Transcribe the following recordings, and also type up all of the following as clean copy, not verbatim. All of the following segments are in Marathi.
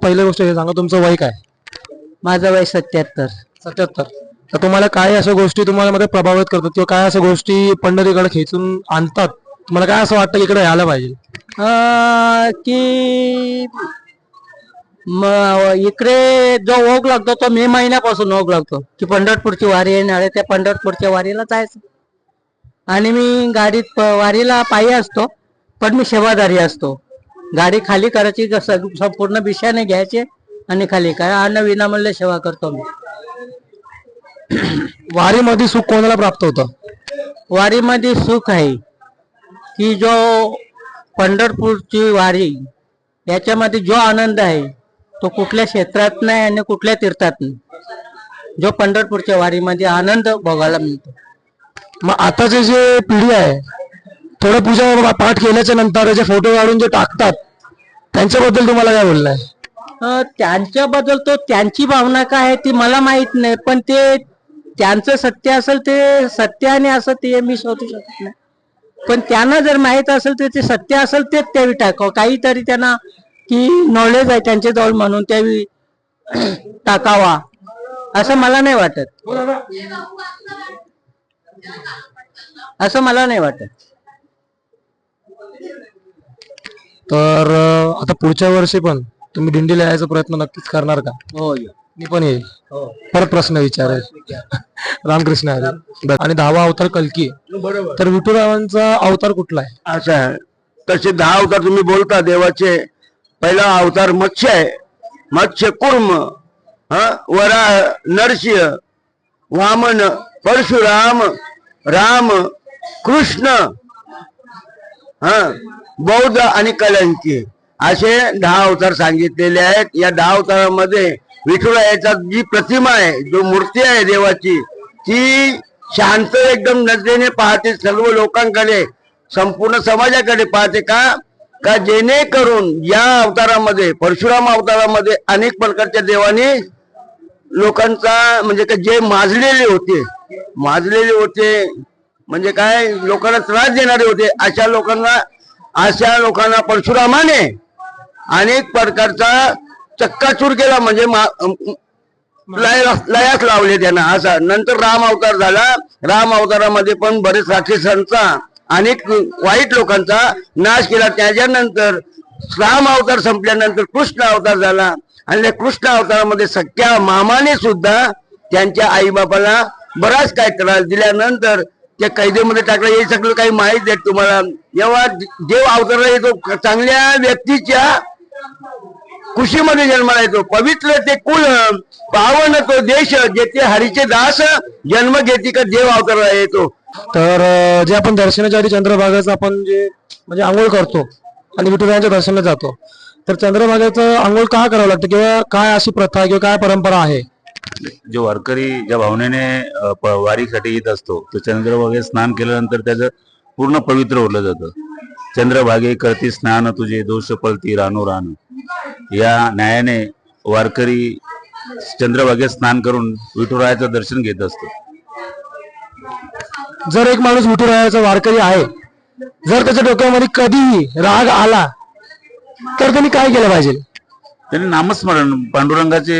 पहिली गोष्ट हे सांगा, तुमचं वय काय? माझं वय 77. 77. तर तुम्हाला काय अशा गोष्टी तुम्हाला मध्ये प्रभावित करतात किंवा काय अशा गोष्टी पंढरीकडे खेचून आणतात? तुम्हाला काय असं वाटतं की इकडे यायला पाहिजे? की इकडे जो ओघ लागतो तो मे महिन्यापासून ओघ लागतो की पंढरपूरची वारी येणार आहे, त्या पंढरपूरच्या वारीला जायचं. आणि मी गाडीत वारीला पायी असतो, पण मी सेवादारी असतो. गाडी खाली करायची, संपूर्ण बिशाने घ्यायचे आणि खाली काय अन्न विनामूल्य सेवा करतो मी. वारीमध्ये सुख कोणाला प्राप्त होतं? वारीमध्ये सुख आहे की जो पंढरपूरची वारी याच्यामध्ये जो आनंद आहे तो कुठल्या क्षेत्रात नाही आणि कुठल्या तीर्थात नाही. जो पंढरपूरच्या वारीमध्ये आनंद बघायला मिळतो. मग आताचे जे पिढी आहे, थोडं पूजा पाठ केल्याच्या नंतर जे फोटो काढून जे टाकतात, त्यांच्याबद्दल तुम्हाला काय बोलणं आहे? त्यांच्याबद्दल तो त्यांची भावना काय आहे ती मला माहित नाही, पण ते त्यांचं सत्य असेल ते सत्य आणि असं ते मी शोधू शकत नाही. पण त्यांना जर माहित असेल तर ते सत्य असेल तेच त्यावेळी टाकावं. काहीतरी त्यांना की नॉलेज आहे त्यांच्याजवळ म्हणून त्यावेळी टाकावा असं मला नाही वाटत. असं मला नाही वाटत. तर आता पुढच्या वर्षी पण तुम्ही दिंडीला यायचा प्रयत्न नक्कीच करणार का? हो, मी पण येईल. परत प्रश्न विचारेल. रामकृष्ण हरी. आणि 10वा अवतार कल्की, तर विठुरावांचा अवतार कुठला आहे? असं आहे. तसे 10 अवतार तुम्ही बोलता देवाचे. पहिला अवतार मत्स्य आहे, मत्स्य कुर्म, वरा नरसिंह, वामन, परशुराम, राम, कृष्ण, बौद्ध आणि कलंकी असे 10 अवतार सांगितलेले आहेत. या 10 अवतारामध्ये विठुरायाचा जी प्रतिमा आहे, जो मूर्ती आहे देवाची, ती शांत एकदम नजरेने पाहते, सर्व लोकांकडे, संपूर्ण समाजाकडे पाहते. का जेणेकरून या अवतारामध्ये, परशुराम अवतारामध्ये अनेक प्रकारच्या देवाने लोकांचा म्हणजे का जे माजलेले होते म्हणजे काय लोकांना त्रास देणारे होते, अशा लोकांना परशुरामाने अनेक प्रकारचा चक्काचूर केला, म्हणजे लयास लावले त्यांना. असा नंतर राम अवतार झाला. राम अवतारामध्ये पण बरेच राक्षसांचा, अनेक वाईट लोकांचा नाश केला. त्याच्यानंतर राम अवतार संपल्यानंतर कृष्ण अवतार झाला. आणि त्या कृष्ण अवतारामध्ये सख्या मामाने सुद्धा त्यांच्या आई बापाला बराच काय त्रास दिल्यानंतर त्या कैदेमध्ये टाकलं. हे सगळं काही माहित आहे तुम्हाला. जेव्हा देव अवतारला येतो, चांगल्या व्यक्तीच्या खुशीमध्ये जन्माला येतो. पवित्र ते कुल, पावन तो देश, जेथे हरीचे दास जन्म घेती का देव अवतारला येतो. तर जे आपण दर्शनाच्या आधी चंद्रभागाचं आपण जे म्हणजे आंघोळ करतो आणि विठुरायांच्या दर्शनाला जातो, तर चंद्रभागेचं आंघोळ का करावं लागतं किंवा काय अशी प्रथा किंवा काय परंपरा आहे? जो वारकरी ज्या भावनेने वारीसाठी येत असतो, तो चंद्रभागेत स्नान केल्यानंतर त्याचं पूर्ण पवित्र होलं जातं. चंद्रभागे करती स्नान तुझे, दोष पळती रानो रान. या न्यायाने वारकरी चंद्रभागेत स्नान करून विठुरायाचं दर्शन घेत असतो. जर एक माणूस विठुरायाचा वारकरी आहे, जर त्याच्या डोक्यामध्ये कधीही राग आला तर त्यांनी काय केलं पाहिजे? त्यांनी नामस्मरण, पांडुरंगाचे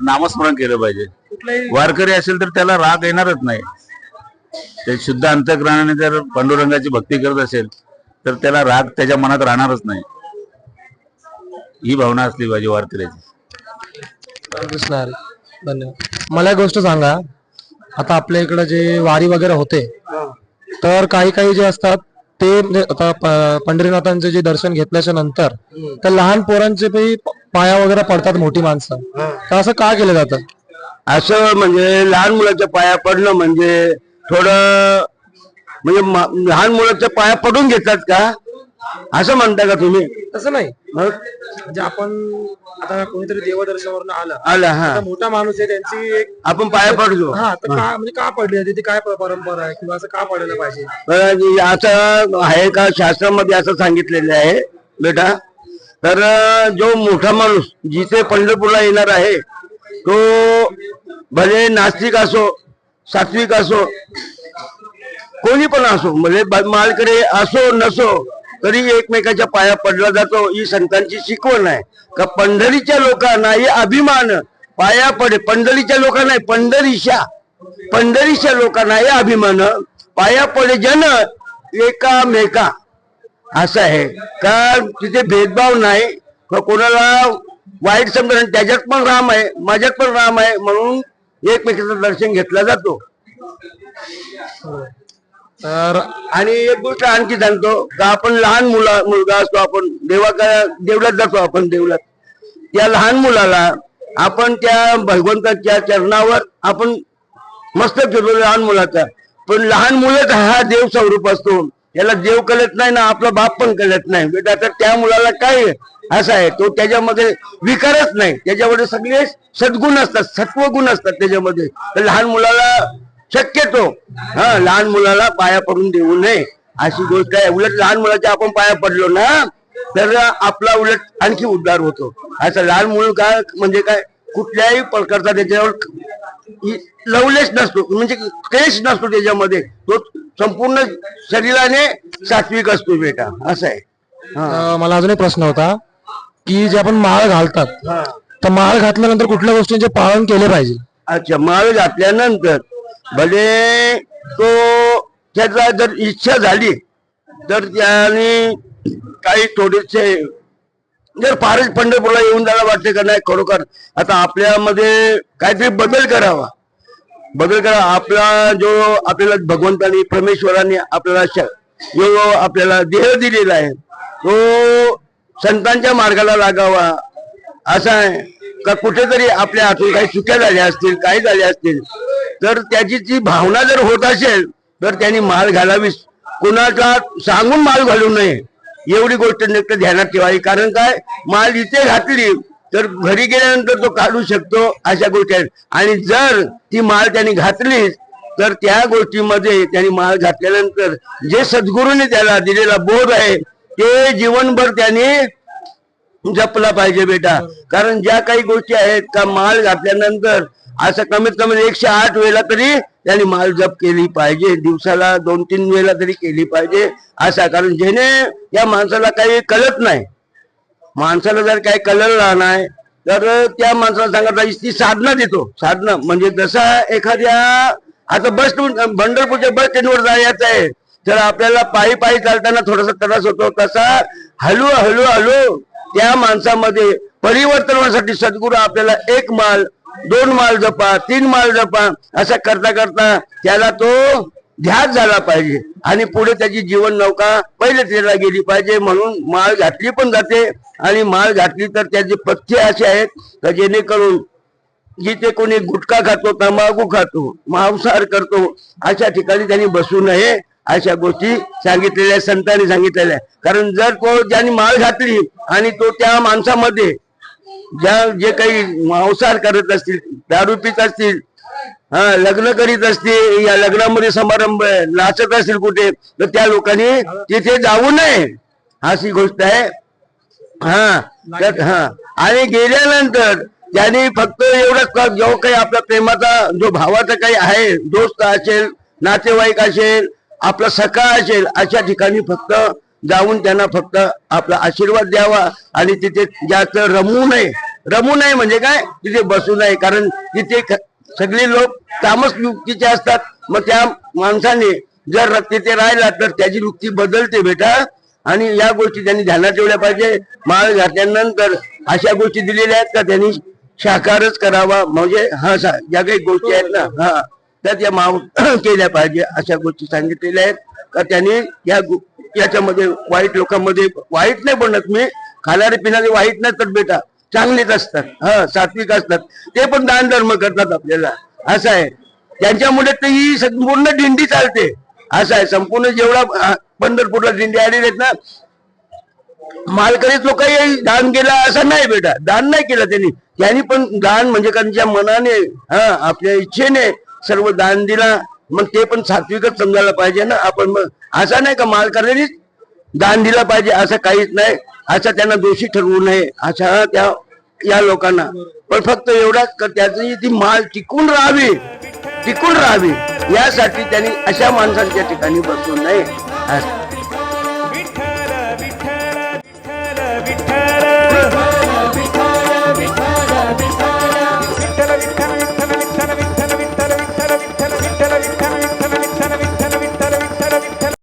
नामस्मरण केलं पाहिजे. वारकरी असेल तर त्याला राग येणारच नाही. ते शुद्ध अंतःकरणाने जर पांडुरंगाची भक्ती करत असेल तर त्याला राग त्याच्या मनात राहणारच नाही. ही भावना असली पाहिजे वारकऱ्याची. धन्यवाद. मला एक गोष्ट सांगा, आता आपल्या इकडे जे वारी वगैरे होते, तर काही जे असतात ते म्हणजे आता पंढरीनाथांचे जे दर्शन घेतल्याच्या नंतर तर लहान पोरांचे पाया वगैरे पडतात मोठी माणसं, तर असं का केलं जातं? असं म्हणजे लहान मुलाच्या पाया पडणं म्हणजे थोडं म्हणजे लहान मुलाच्या पाया पडून घेतात का असं म्हणता का तुम्ही? तसं नाही. म्हणजे आपण आता कोणीतरी देवदर्शनावरून आला, हा मोठा माणूस आहे, त्यांची एक आपण पाया पडलो. तर का म्हणजे का पडली जाते, ती काय परंपरा आहे किंवा असं का पडायला पाहिजे? असं आहे का शास्त्रामध्ये असं सांगितलेलं आहे बेटा? तर जो मोठा माणूस जिथे पंढरपूरला येणार आहे तो भले नास्तिक असो, सात्विक असो, कोणी पण असो, म्हणजे मालकडे असो नसो, तरी एकमेकाच्या पाया पडला जातो. ही संतांची शिकवण आहे का पंढरीच्या लोकांना हे अभिमान पाया पडे. पंढरीच्या लोकांना पंढरीच्या लोकांना हे अभिमान पाया पडे जन एकामेका असं आहे का तिथे भेदभाव नाही. कोणाला वाईट समजा त्याच्यात पण राम आहे माझ्यात पण राम आहे म्हणून एकमेकाचं दर्शन घेतलं जातो. तर आणि एक गोष्ट आणखी सांगतो का आपण लहान मुलगा असतो आपण देवळात जातो आपण देवळात त्या लहान मुलाला आपण त्या भगवंताच्या चरणावर आपण मस्तक ठेवतो लहान मुलाचा. पण लहान मुलंच हा देव स्वरूप असतो. याला देव कळत नाही ना आपला बाप पण कळत नाही बेटा. तर त्या मुलाला काय असं आहे तो त्याच्यामध्ये विकारच नाही. त्याच्यामध्ये सगळे सद्गुण असतात सत्वगुण असतात त्याच्यामध्ये. तर लहान मुलाला शक्यतो लहान मुलाला पाया पडून देऊ नये अशी गोष्ट आहे. उलट लहान मुलाच्या आपण पाया पडलो ना तर आपला उलट आणखी उद्धार होतो. असं लहान मुल काय म्हणजे काय कुठल्याही प्रकारचा त्याच्यावर लवलेस नसतो म्हणजे क्लेश नसतो त्याच्यामध्ये. तो संपूर्ण शरीराने सात्विक असतो बेटा असं आहे. मला अजून एक प्रश्न होता की जे आपण माळ घालतात तर माळ घातल्यानंतर कुठल्या गोष्टींचे पालन केले पाहिजे. अच्छा माळ घातल्यानंतर भले तो त्याचा जर इच्छा झाली तर त्याने काही थोडेसे जर फारच पंढरपूरला येऊन जायला वाटते का नाही खरोखर आता आपल्यामध्ये काहीतरी बदल करा. आपला जो आपल्याला भगवंतानी परमेश्वराने आपल्याला जो आपल्याला देह दिलेला आहे तो संतांच्या मार्गाला लागावा असा आहे का. कुठेतरी आपल्या हातून काही चुक्या झाल्या असतील काही झाल्या असतील तर त्याची जी भावना जर होत असेल तर त्यांनी माळ घालावी. कोणाला सांगून माळ घालू नये एवढी गोष्ट नक्की ध्यानात ठेवावी. कारण काय माळ इथे घातली तर घरी गेल्यानंतर तो काढू शकतो अशा गोष्टी आहेत. आणि जर ती माळ त्यांनी घातली तर त्या गोष्टीमध्ये त्यांनी माळ घातल्यानंतर जे सद्गुरूने त्याला दिलेला बोध आहे ते जीवनभर त्याने जपला पाहिजे बेटा. कारण ज्या काही गोष्टी आहेत का माळ घातल्यानंतर असं कमीत कमी 108 वेळा तरी त्यांनी माळ जप केली पाहिजे. दिवसाला 2-3 वेळा तरी केली पाहिजे असा. कारण जेणे या माणसाला काही कळत नाही. माणसाला जर काही कळलं नाही तर त्या माणसाला सांगायचा ती साधना देतो. साधना म्हणजे जसा एखाद्या आता पंढरपूरच्या बस स्टँडवर जायचं आहे तर आपल्याला पायी चालताना थोडासा त्रास होतो. तसा हळू त्या माणसामध्ये परिवर्तन होण्यासाठी सद्गुरू आपल्याला 1 माळ 2 माळ जपा 3 माळ जपा असं करता करता त्याला तो ध्यास झाला पाहिजे आणि पुढे त्याची जीवन नौका पहिले त्याला गेली पाहिजे. म्हणून माळ घातली पण जाते आणि माळ घातली तर त्याचे पथ्य असे आहेत तर जेणेकरून जिथे कोणी गुटखा खातो तंबाखू खातो मांसाहार करतो अशा ठिकाणी त्यांनी बसू नये अशा गोष्टी सांगितलेल्या संतांनी सांगितलेल्या. कारण जर तो ज्यांनी माळ घातली आणि तो त्या माणसामध्ये जे काही मांसाहार करत असतील दारू पित असतील लग्न करीत असतील या लग्नामध्ये समारंभ नाचत असतील कुठे तर त्या लोकांनी तिथे जाऊ नये अशी गोष्ट आहे. आणि गेल्यानंतर त्यांनी फक्त एवढंच जो काही आपल्या प्रेमाचा जो भावाचा काही आहे दोस्त असेल नातेवाईक असेल आपला सखा असेल अशा ठिकाणी फक्त जाऊन त्यांना फक्त आपला आशीर्वाद द्यावा आणि तिथे जास्त रमू नये म्हणजे काय तिथे बसू नये. कारण तिथे सगळे लोक तामस वृत्तीचे असतात. मग त्या माणसाने जर तिथे राहिला तर त्याची वृत्ती बदलते बेटा. आणि या गोष्टी त्यांनी ध्यानात ठेवल्या पाहिजे. माळ घातल्यानंतर अशा गोष्टी दिलेल्या आहेत का त्यांनी शाकाहारच करावा म्हणजे ज्या काही गोष्टी आहेत ना त्या केल्या पाहिजे अशा गोष्टी सांगितलेल्या आहेत का त्यांनी याच्यामध्ये वाईट लोकांमध्ये वाईट नाही बनत मी खाणारे पिणारे वाईट नसतात बेटा चांगलेच असतात सात्विक असतात. ते पण दान धर्म करतात आपल्याला असं आहे. त्यांच्यामुळे तर ही संपूर्ण दिंडी चालते असं आहे. संपूर्ण जेवढा पंढरपूरला दिंडी आलेली आहेत ना मालकरीच लोकही दान केला असं नाही बेटा. दान नाही केलं त्यांनी पण दान म्हणजे त्यांच्या मनाने आपल्या इच्छेने सर्व दान दिला. मग ते पण सात्विकच समजायला पाहिजे ना आपण. मग असं नाही का मालकऱ्यांनीच दान दिला पाहिजे असं काहीच नाही. असं त्यांना दोषी ठरवू नये अशा या लोकांना. पण फक्त एवढाच त्याची ती माळ टिकून राहावी यासाठी त्यांनी अशा माणसांच्या ठिकाणी बसू नये.